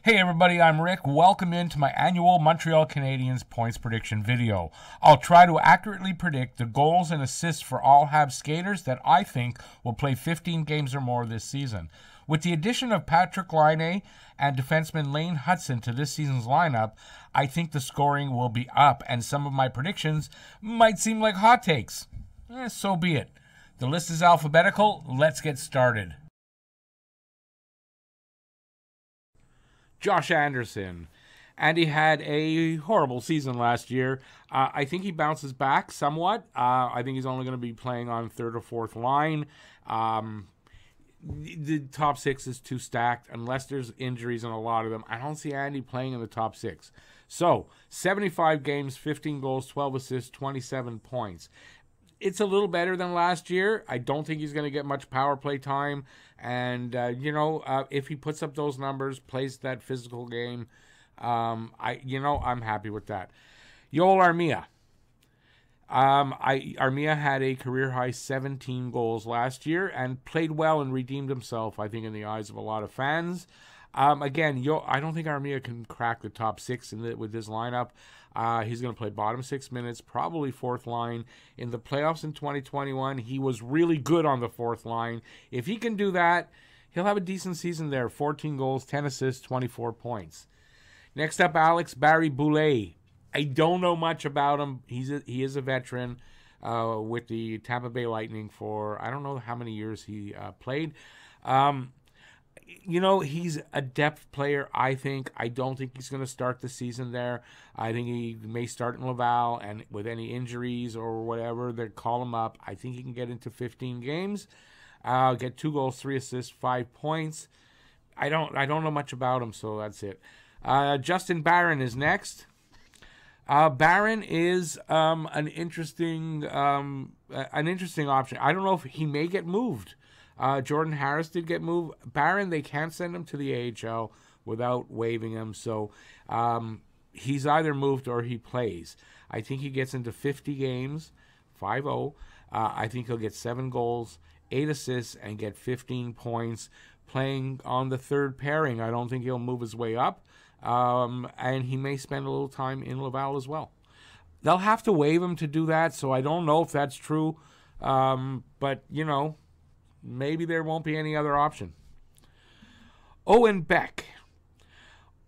Hey everybody, I'm Rick. Welcome into my annual Montreal Canadiens points prediction video. I'll try to accurately predict the goals and assists for all Habs skaters that I think will play 15 games or more this season. With the addition of Patrik Laine and defenseman Lane Hutson to this season's lineup, I think the scoring will be up, and some of my predictions might seem like hot takes. So be it. The list is alphabetical. Let's get started. Josh Anderson. Andy had a horrible season last year. I think he bounces back somewhat. I think he's only going to be playing on third or fourth line. The top six is too stacked unless there's injuries on a lot of them. I don't see Andy playing in the top six. So, 75 games, 15 goals, 12 assists, 27 points. It's a little better than last year. I don't think he's going to get much power play time. And, if he puts up those numbers, plays that physical game, I'm happy with that. Yoel Armia. Armia had a career-high 17 goals last year and played well and redeemed himself, I think, in the eyes of a lot of fans. I don't think Armia can crack the top six with this lineup. He's going to play bottom 6 minutes, probably fourth line. In the playoffs in 2021, he was really good on the fourth line. If he can do that, he'll have a decent season there. 14 goals, 10 assists, 24 points. Next up, Barry Boulet. I don't know much about him. He is a veteran with the Tampa Bay Lightning for, I don't know how many years he played. He's a depth player, I think. I don't think he's going to start the season there. I think he may start in Laval, and with any injuries or whatever, they call him up. I think he can get into 15 games, get 2 goals, 3 assists, 5 points. I don't know much about him, so that's it. Justin Barron is next. Barron is an interesting option. I don't know if he may get moved. Jordan Harris did get moved. Barron, they can't send him to the AHL without waiving him. So he's either moved or he plays. I think he gets into 50 games, 5-0. I think he'll get 7 goals, 8 assists, and get 15 points playing on the third pairing. I don't think he'll move his way up. And he may spend a little time in Laval as well. They'll have to waive him to do that, so I don't know if that's true. But, maybe there won't be any other option. Owen Beck.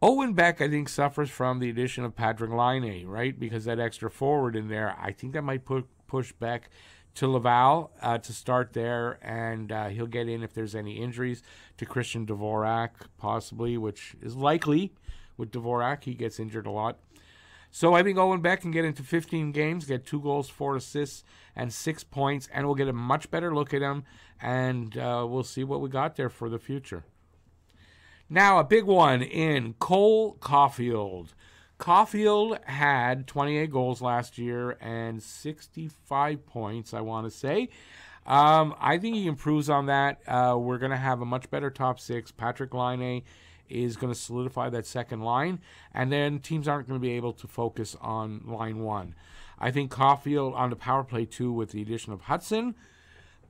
Owen Beck, I think, suffers from the addition of Patrik Laine, right? Because that extra forward in there, I think that might push Beck to Laval to start there, and he'll get in if there's any injuries to Christian Dvorak, possibly, which is likely with Dvorak. He gets injured a lot. So I think Owen Beck can get into 15 games, get 2 goals, 4 assists, and 6 points, and we'll get a much better look at him, and we'll see what we got there for the future. Now, a big one in Cole Caulfield. Caulfield had 28 goals last year and 65 points, I want to say. I think he improves on that. We're going to have a much better top six. Patrik Laine is going to solidify that second line, and then teams aren't going to be able to focus on line one. I think Caulfield on the power play too, with the addition of Hutson,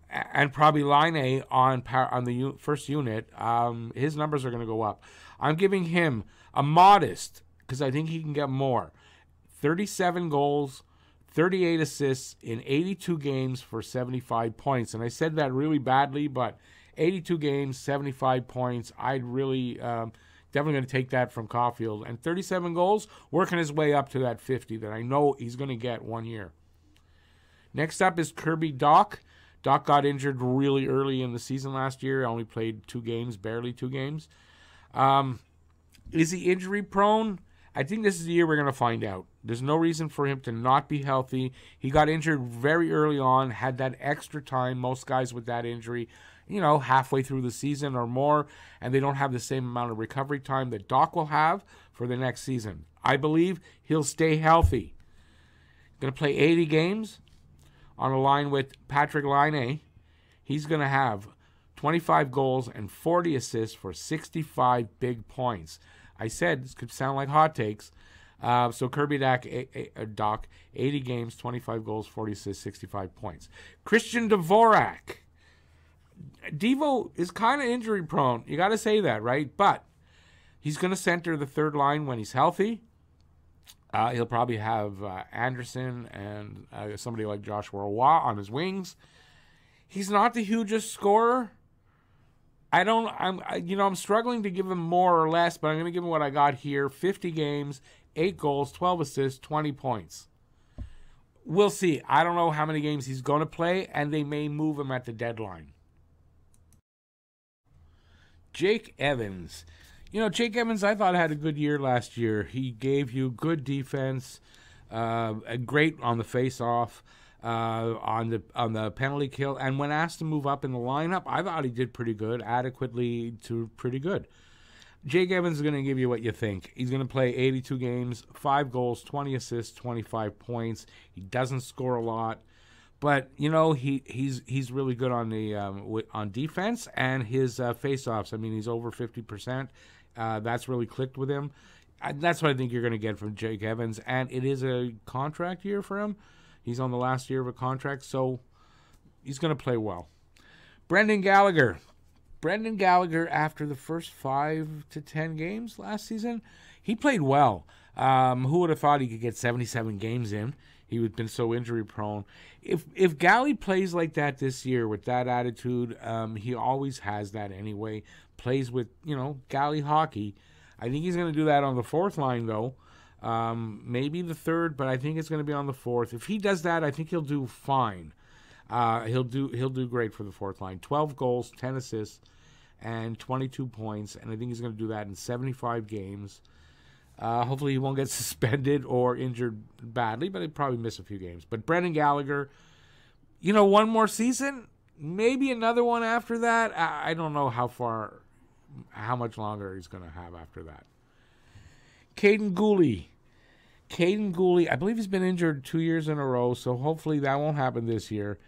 and probably Laine on the first unit, his numbers are going to go up. I'm giving him a modest, because I think he can get more, 37 goals, 38 assists in 82 games for 75 points. And I said that really badly, but 82 games, 75 points. I'd really definitely going to take that from Caulfield. And 37 goals, working his way up to that 50 that I know he's going to get one year. Next up is Kirby Dach. Dach got injured really early in the season last year. Only played 2 games, barely 2 games. Is he injury prone? I think this is the year we're going to find out. There's no reason for him to not be healthy. He got injured very early on, had that extra time. Most guys with that injury, halfway through the season or more, and they don't have the same amount of recovery time that Dach will have for the next season. I believe he'll stay healthy. Going to play 80 games on a line with Patrik Laine. He's going to have 25 goals and 40 assists for 65 big points. I said this could sound like hot takes. So Kirby Dach, 80 games, 25 goals, 40 assists, 65 points. Christian Dvorak. Devo is kind of injury prone. You got to say that, right? But He's going to center the third line when he's healthy. He'll probably have Anderson and somebody like Joshua Roy on his wings. He's not the hugest scorer. I'm struggling to give him more or less, but I'm going to give him what I got here. 50 games, 8 goals, 12 assists, 20 points. We'll see. I don't know how many games he's going to play, and they may move him at the deadline. Jake Evans. Jake Evans, I thought, had a good year last year. He gave you good defense, great on the face-off, on the penalty kill, and when asked to move up in the lineup, I thought he did pretty good, adequately to pretty good. Jake Evans is going to give you what you think. He's going to play 82 games, 5 goals, 20 assists, 25 points. He doesn't score a lot. But he's really good on the on defense and his faceoffs. I mean, he's over 50%. That's really clicked with him. That's what I think you're going to get from Jake Evans. And it is a contract year for him. He's on the last year of a contract, so he's going to play well. Brendan Gallagher. Brendan Gallagher, after the first 5 to 10 games last season, he played well. Who would have thought he could get 77 games in? He had been so injury prone. If Gally plays like that this year with that attitude, he always has that anyway. Plays with, Gally hockey. I think he's going to do that on the fourth line, though. Maybe the third, but I think it's going to be on the fourth. If he does that, I think he'll do fine. He'll do great for the fourth line. 12 goals, 10 assists, and 22 points. And I think he's going to do that in 75 games. Hopefully he won't get suspended or injured badly, but he'll probably miss a few games. But Brendan Gallagher, one more season, maybe another one after that. I don't know how much longer he's going to have after that. Caden Gooley. I believe he's been injured 2 years in a row, so hopefully that won't happen this year.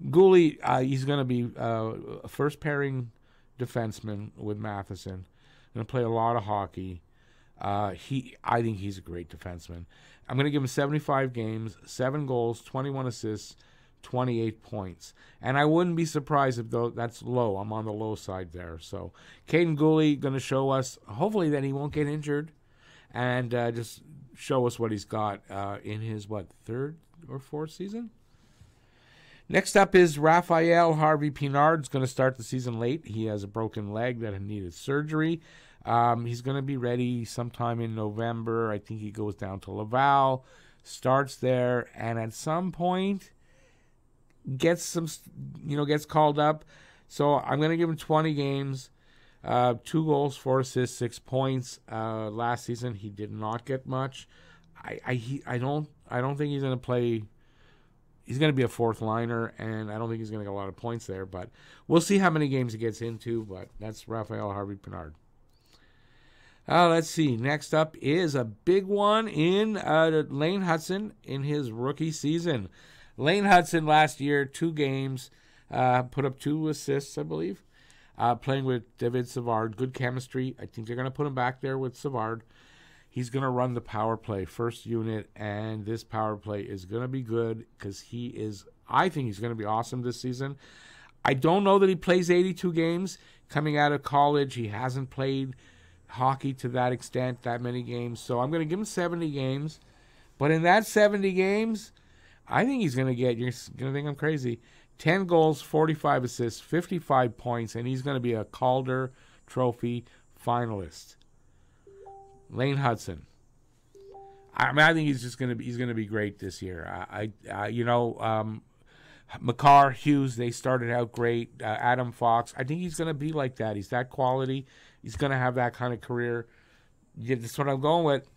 Gooley, he's going to be a first pairing defenseman with Matheson. Going to play a lot of hockey. I think he's a great defenseman. I'm going to give him 75 games, 7 goals, 21 assists, 28 points. And I wouldn't be surprised if that's low. I'm on the low side there. So Caden Gooley going to show us, hopefully, that he won't get injured and just show us what he's got in his, third or fourth season? Next up is Raphael Harvey-Pinard's going to start the season late. He has a broken leg that needed surgery. He's going to be ready sometime in November. I think he goes down to Laval, starts there, and at some point gets called up. So I'm going to give him 20 games, 2 goals, 4 assists, 6 points. Last season he did not get much. I don't think he's going to play. He's going to be a fourth liner, and I don't think he's going to get a lot of points there. But we'll see how many games he gets into. But that's Raphael Harvey-Pinard. Let's see. Next up is a big one in Lane Hudson in his rookie season. Lane Hudson last year, 2 games, put up 2 assists, I believe, playing with David Savard. Good chemistry. I think they're going to put him back there with Savard. He's going to run the power play, first unit, and this power play is going to be good because I think he's going to be awesome this season. I don't know that he plays 82 games. Coming out of college, he hasn't played hockey to that extent, that many games. So I'm going to give him 70 games. But in that 70 games, I think he's going to get, you're going to think I'm crazy, 10 goals, 45 assists, 55 points, and he's going to be a Calder Trophy finalist. Lane Hudson. I think he's going to be great this year. Makar, Hughes, they started out great. Adam Fox, I think he's going to be like that. He's that quality. He's going to have that kind of career. Yeah, that's what I'm going with.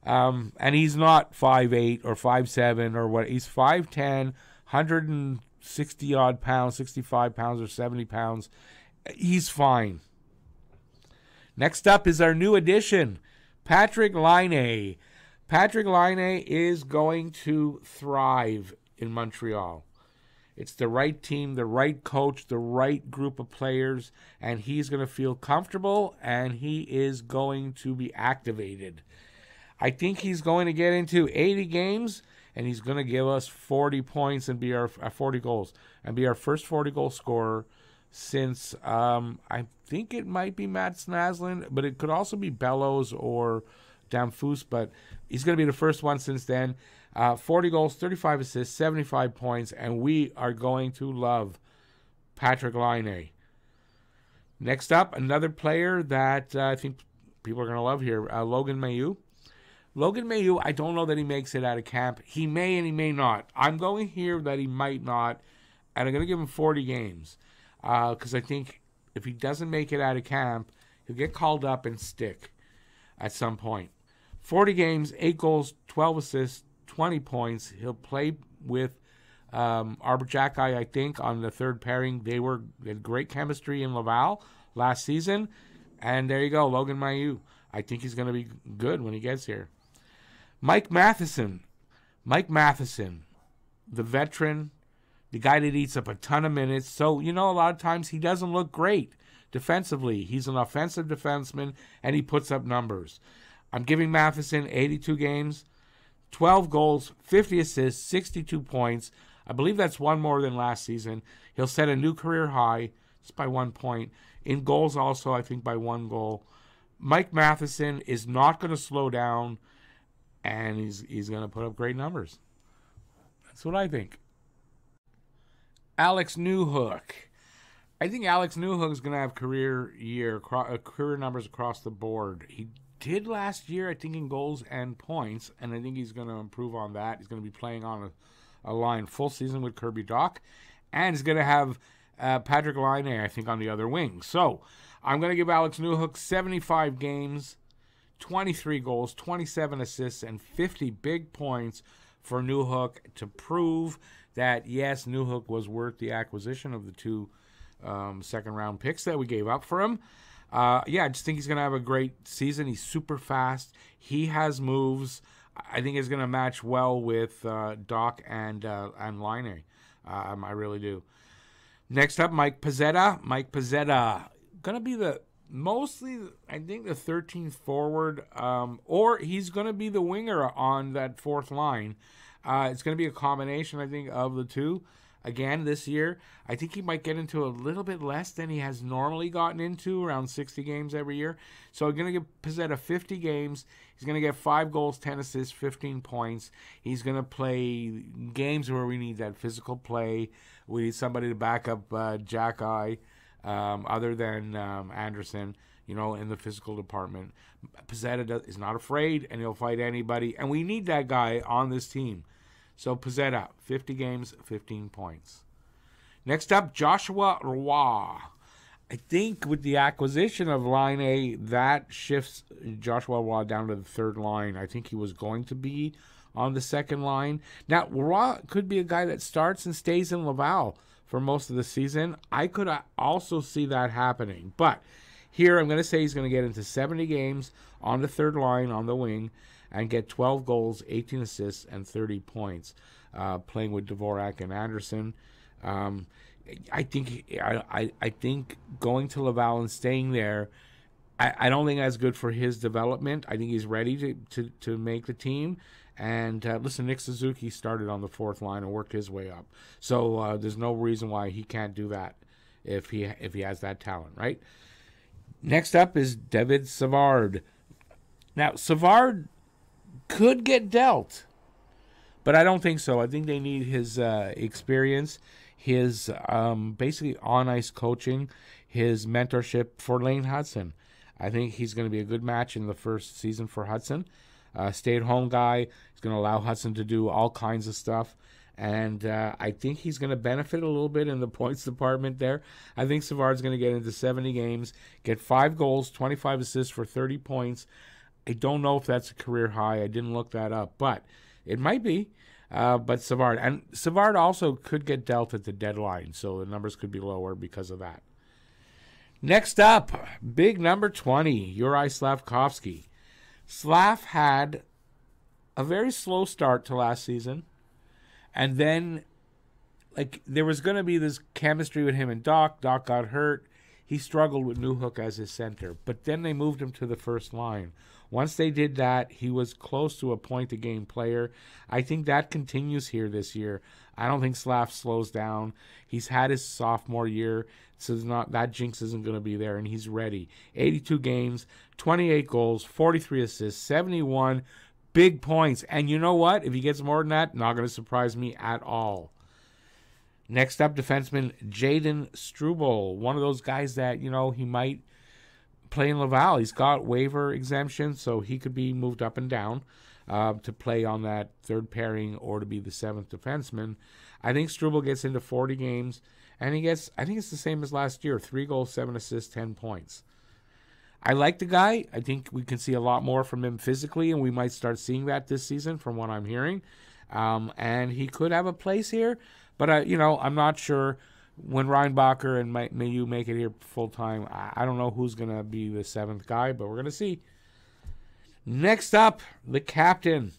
And he's not 5'8" or 5'7" or what. He's 5'10", 160-odd pounds, 65 pounds or 70 pounds. He's fine. Next up is our new addition, Patrick Laine. Patrick Laine is going to thrive in Montreal. It's the right team, the right coach, the right group of players, and he's going to feel comfortable, and he is going to be activated. I think he's going to get into 80 games, and he's going to give us 40 points and be our 40 goals and be our first 40-goal scorer since I think it might be Matt Snaslin, but it could also be Bellows or Damfus, but he's going to be the first one since then. 40 goals, 35 assists, 75 points, and we are going to love Patrick Laine. Next up, another player that I think people are going to love here, Logan Mailloux. Logan Mailloux, I don't know that he makes it out of camp. He may and he may not. I'm going here that he might not, and I'm going to give him 40 games because I think if he doesn't make it out of camp, he'll get called up and stick at some point. 40 games, 8 goals, 12 assists, 20 points. He'll play with Arbor Jacki, I think, on the third pairing. They had great chemistry in Laval last season. And there you go, Logan Mailloux. I think he's going to be good when he gets here. Mike Matheson. Mike Matheson, the veteran, the guy that eats up a ton of minutes. So, a lot of times he doesn't look great defensively. He's an offensive defenseman, and he puts up numbers. I'm giving Matheson 82 games, 12 goals, 50 assists, 62 points. I believe that's one more than last season. He'll set a new career high just by 1 point. In goals also, I think by 1 goal. Mike Matheson is not going to slow down, and he's going to put up great numbers. That's what I think. Alex Newhook. I think Alex Newhook is going to have career numbers across the board. He did last year, I think, in goals and points, and I think he's going to improve on that. He's going to be playing on a line full season with Kirby Dach, and he's going to have Patrick Laine, I think, on the other wing. So I'm going to give Alex Newhook 75 games, 23 goals, 27 assists, and 50 big points for Newhook to prove that, yes, Newhook was worth the acquisition of the 2 second-round picks that we gave up for him. I just think he's going to have a great season. He's super fast. He has moves. I think he's going to match well with Dach and Laine. I really do. Next up, Mike Pezzetta. Mike Pezzetta, going to be mostly, I think, the 13th forward, or he's going to be the winger on that fourth line. It's going to be a combination, I think, of the two. Again, this year, I think he might get into a little bit less than he has normally gotten into, around 60 games every year. So I'm going to give Pezzetta 50 games. He's going to get 5 goals, 10 assists, 15 points. He's going to play games where we need that physical play. We need somebody to back up Jacki, other than Anderson, in the physical department. Pezzetta is not afraid, and he'll fight anybody. And we need that guy on this team. So Pezzetta, 50 games, 15 points. Next up, Joshua Roy. I think with the acquisition of Line A, that shifts Joshua Roy down to the third line. I think he was going to be on the second line. Now, Roy could be a guy that starts and stays in Laval for most of the season. I could also see that happening. But here I'm going to say he's going to get into 70 games on the third line on the wing and get 12 goals, 18 assists, and 30 points, playing with Dvorak and Anderson. I think going to Laval and staying there, I don't think that's good for his development. I think he's ready to make the team. And listen, Nick Suzuki started on the fourth line and worked his way up. So there's no reason why he can't do that if he has that talent, right? Next up is David Savard. Now, Savard could get dealt, but I don't think so. I think they need his experience, his basically on-ice coaching, his mentorship for Lane Hudson. I think he's going to be a good match in the first season for Hudson. Stay-at-home guy. He's going to allow Hudson to do all kinds of stuff. And I think he's going to benefit a little bit in the points department there. I think Savard's going to get into 70 games, get 5 goals, 25 assists for 30 points. I don't know if that's a career high. I didn't look that up, but it might be. But Savard also could get dealt at the deadline, so the numbers could be lower because of that. Next up, big number 20, Juraj Slafkovsky. Slav had a very slow start to last season, and then there was going to be this chemistry with him and Dach. Dach got hurt. he struggled with Newhook as his center. But then they moved him to the first line. Once they did that, he was close to a point-a-game player. I think that continues here this year. I don't think Slav slows down. He's had his sophomore year, so that jinx isn't going to be there, and he's ready. 82 games, 28 goals, 43 assists, 71 big points. And you know what? If he gets more than that, not going to surprise me at all. Next up, defenseman Jaden Struble. One of those guys that, he might play in Laval. He's got waiver exemption, so he could be moved up and down to play on that third pairing or to be the seventh defenseman. I think Struble gets into 40 games, and I think it's the same as last year, 3 goals, 7 assists, 10 points. I like the guy. I think we can see a lot more from him physically, and we might start seeing that this season from what I'm hearing. And he could have a place here, but I'm not sure. When Reinbacher and may you make it here full time, I don't know who's going to be the seventh guy, but we're going to see. Next up, the captain.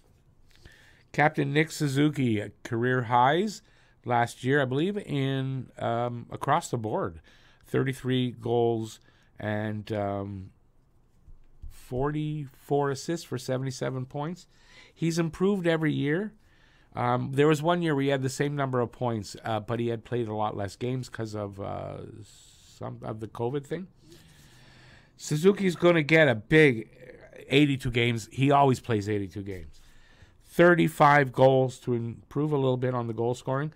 Captain Nick Suzuki, career highs last year, I believe, in across the board. 33 goals and 44 assists for 77 points. He's improved every year. There was one year where he had the same number of points, but he had played a lot less games because of some of the COVID thing. Suzuki's going to get a big 82 games. He always plays 82 games. 35 goals to improve a little bit on the goal scoring,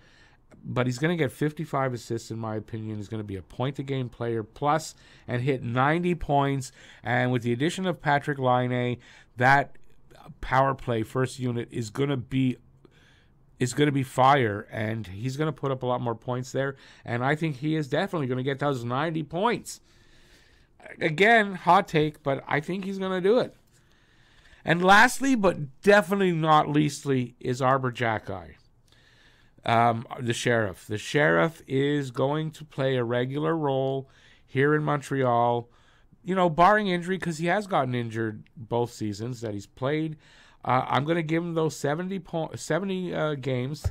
but he's going to get 55 assists, in my opinion. He's going to be a point-a-game player plus and hit 90 points. And with the addition of Patrick Laine, that power play first unit is going to be fire, and he's going to put up a lot more points there, and I think he is definitely going to get those 90 points. Again, hot take, but I think he's going to do it. And lastly, but definitely not leastly, is Arbor Jacki, the Sheriff. The Sheriff is going to play a regular role here in Montreal, barring injury, because he has gotten injured both seasons that he's played. I'm going to give him those 70 games.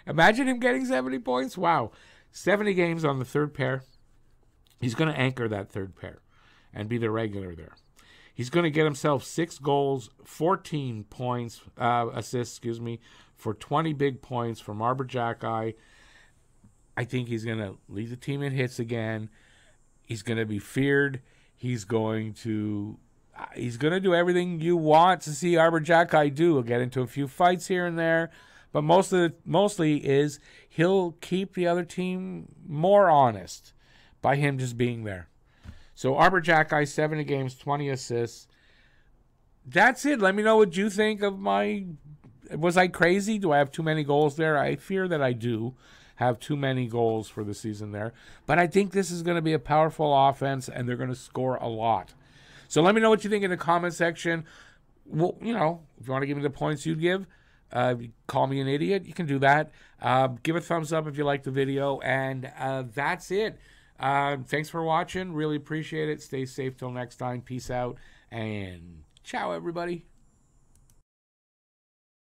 Imagine him getting 70 points. Wow. 70 games on the third pair. He's going to anchor that third pair and be the regular there. He's going to get himself 6 goals, 14 points, assists, for 20 big points from Arbor Jacki. I think he's going to lead the team in hits again. He's going to be feared. He's going to do everything you want to see Arbor Jacki do. He'll get into a few fights here and there, but mostly is he'll keep the other team more honest by him just being there. So Arbor Jacki, 70 games, 20 assists. That's it. Let me know what you think of was I crazy? Do I have too many goals there? I fear that I do have too many goals for the season there. But I think this is going to be a powerful offense, and they're going to score a lot. So let me know what you think in the comment section. Well, if you want to give me the points you'd give, call me an idiot, you can do that. Give a thumbs up if you like the video, and that's it. Thanks for watching. Really appreciate it. Stay safe till next time. Peace out, and ciao, everybody.